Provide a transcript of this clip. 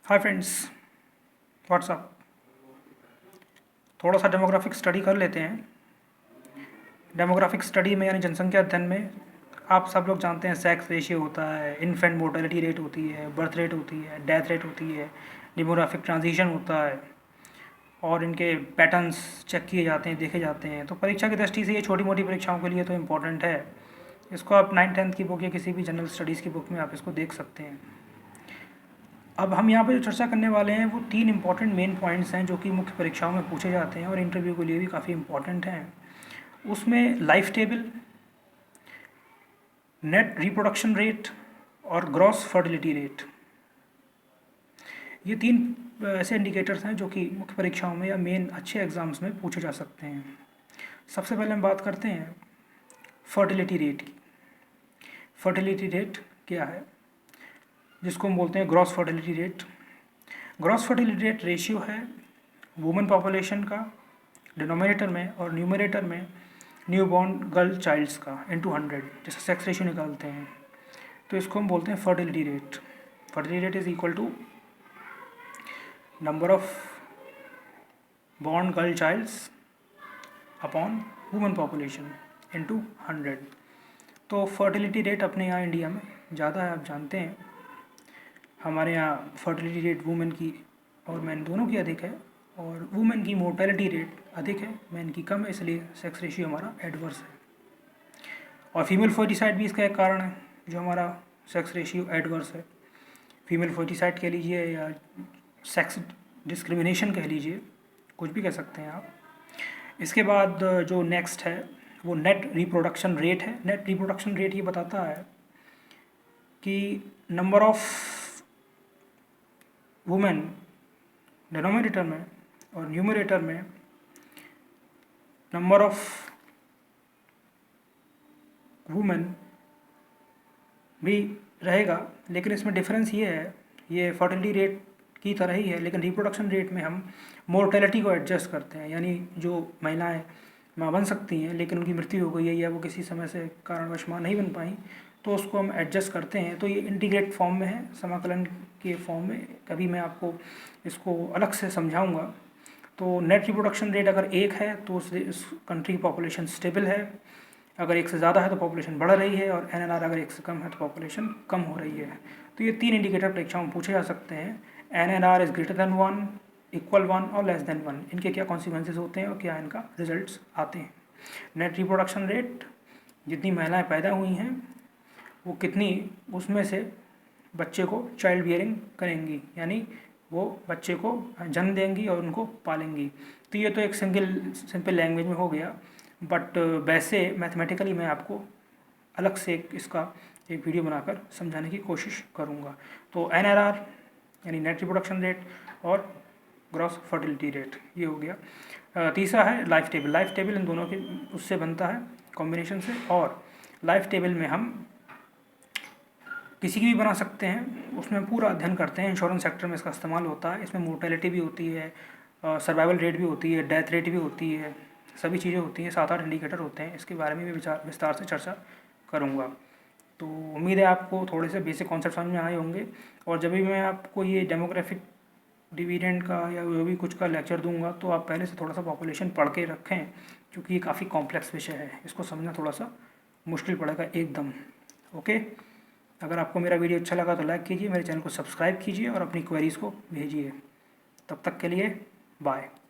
Hi friends, WhatsApp. थोड़ा सा demographic study कर लेते हैं। डेमोग्राफिक स्टडी में यानी जनसंख्या अध्ययन में आप सब लोग जानते हैं सेक्स रेशियो होता है, इन्फेंट मोर्टेलिटी रेट होती है, बर्थ रेट होती है, डेथ रेट होती है, डेमोग्राफिक ट्रांजिशन होता है और इनके पैटर्न्स चेक किए जाते हैं, देखे जाते हैं। तो परीक्षा की दृष्टि से ये छोटी मोटी परीक्षाओं के लिए तो इम्पोर्टेंट है। इसको आप 9th-10th की बुक या किसी भी जनरल स्टडीज़ की बुक में आप इसको देख सकते हैं। अब हम यहाँ पे जो चर्चा करने वाले हैं वो 3 इंपॉर्टेंट मेन पॉइंट्स हैं जो कि मुख्य परीक्षाओं में पूछे जाते हैं और इंटरव्यू के लिए भी काफ़ी इंपॉर्टेंट हैं। उसमें life table, net reproduction rate और ग्रॉस फर्टिलिटी रेट, ये 3 ऐसे इंडिकेटर्स हैं जो कि मुख्य परीक्षाओं में या मेन अच्छे एग्ज़ाम्स में पूछे जा सकते हैं। सबसे पहले हम बात करते हैं फर्टिलिटी रेट की। फर्टिलिटी रेट क्या है, जिसको हम बोलते हैं gross fertility rate. Gross fertility rate ratio है वुमेन पॉपुलेशन का डिनोमिनेटर में और न्यूमरेटर में न्यूबॉर्न गर्ल चाइल्ड्स का इनटू 100, जैसे सेक्स रेशियो निकालते हैं तो इसको हम बोलते हैं fertility rate. Fertility rate is equal to number of born girl childs upon women population into 100। तो फर्टिलिटी रेट अपने यहाँ इंडिया में ज़्यादा है, आप जानते हैं। हमारे यहाँ फर्टिलिटी रेट वुमेन की और मैन दोनों की अधिक है और वुमेन की मोर्टेलिटी रेट अधिक है, मैन की कम है, इसलिए सेक्स रेशियो हमारा एडवर्स है। और फीमेल फर्टिसाइड भी इसका एक कारण है जो हमारा सेक्स रेशियो एडवर्स है। फीमेल फर्टिसाइड कह लीजिए या सेक्स डिस्क्रिमिनेशन कह लीजिए, कुछ भी कह सकते हैं आप। इसके बाद जो नेक्स्ट है वो नेट रिप्रोडक्शन रेट है। नेट रिप्रोडक्शन रेट ये बताता है कि नंबर ऑफ वुमेन डिनोमिनेटर में और न्यूमरेटर में नंबर ऑफ वुमेन भी रहेगा, लेकिन इसमें डिफरेंस ये है, ये फर्टिलिटी रेट की तरह ही है, लेकिन रिप्रोडक्शन रेट में हम मोर्टेलिटी को एडजस्ट करते हैं। यानी जो महिलाएं माँ बन सकती हैं लेकिन उनकी मृत्यु हो गई है या वो किसी समय से कारणवश माँ नहीं बन पाई, तो उसको हम एडजस्ट करते हैं। तो ये इंटीग्रेट फॉर्म में है, समाकलन के फॉर्म में। कभी मैं आपको इसको अलग से समझाऊंगा। तो नेट रिप्रोडक्शन रेट अगर 1 है तो उस कंट्री की पॉपुलेशन स्टेबल है, अगर 1 से ज़्यादा है तो पॉपुलेशन बढ़ रही है, और NNR अगर 1 से कम है तो पॉपुलेशन कम हो रही है। तो ये 3 इंडिकेटर परीक्षाओं में पूछे जा सकते हैं। NNR is greater than 1, equal 1 और लेस देन 1। इनके क्या कॉन्सिक्वेंसेज होते हैं और क्या इनका रिजल्ट्स आते हैं। नेट रिप्रोडक्शन रेट, जितनी महिलाएं पैदा हुई हैं वो कितनी उसमें से बच्चे को चाइल्ड बियरिंग करेंगी, यानी वो बच्चे को जन्म देंगी और उनको पालेंगी। तो ये तो एक सिंपल लैंग्वेज में हो गया, बट वैसे मैथमेटिकली मैं आपको अलग से इसका एक वीडियो बनाकर समझाने की कोशिश करूँगा। तो NRR यानी नेट रिप्रोडक्शन रेट और ग्रॉस फर्टिलिटी रेट ये हो गया। तीसरा है लाइफ टेबल। लाइफ टेबल इन दोनों के उससे बनता है कॉम्बिनेशन से, और लाइफ टेबल में हम किसी की भी बना सकते हैं, उसमें पूरा अध्ययन करते हैं। इंश्योरेंस सेक्टर में इसका इस्तेमाल होता है। इसमें मोर्टेलिटी भी होती है, सर्वाइवल रेट भी होती है, डेथ रेट भी होती है, सभी चीज़ें होती हैं। 7-8 इंडिकेटर होते हैं। इसके बारे में भी विस्तार से चर्चा करूँगा। तो उम्मीद है आपको थोड़े से बेसिक कॉन्सेप्ट समझ में आए होंगे। और जब भी मैं आपको ये डेमोग्राफिक डिविडेंड का या जो भी कुछ का लेक्चर दूंगा तो आप पहले से थोड़ा सा पॉपुलेशन पढ़ के रखें, क्योंकि ये काफ़ी कॉम्प्लेक्स विषय है, इसको समझना थोड़ा सा मुश्किल पड़ेगा एकदम। ओके, अगर आपको मेरा वीडियो अच्छा लगा तो लाइक कीजिए, मेरे चैनल को सब्सक्राइब कीजिए और अपनी क्वेरीज़ को भेजिए। तब तक के लिए बाय।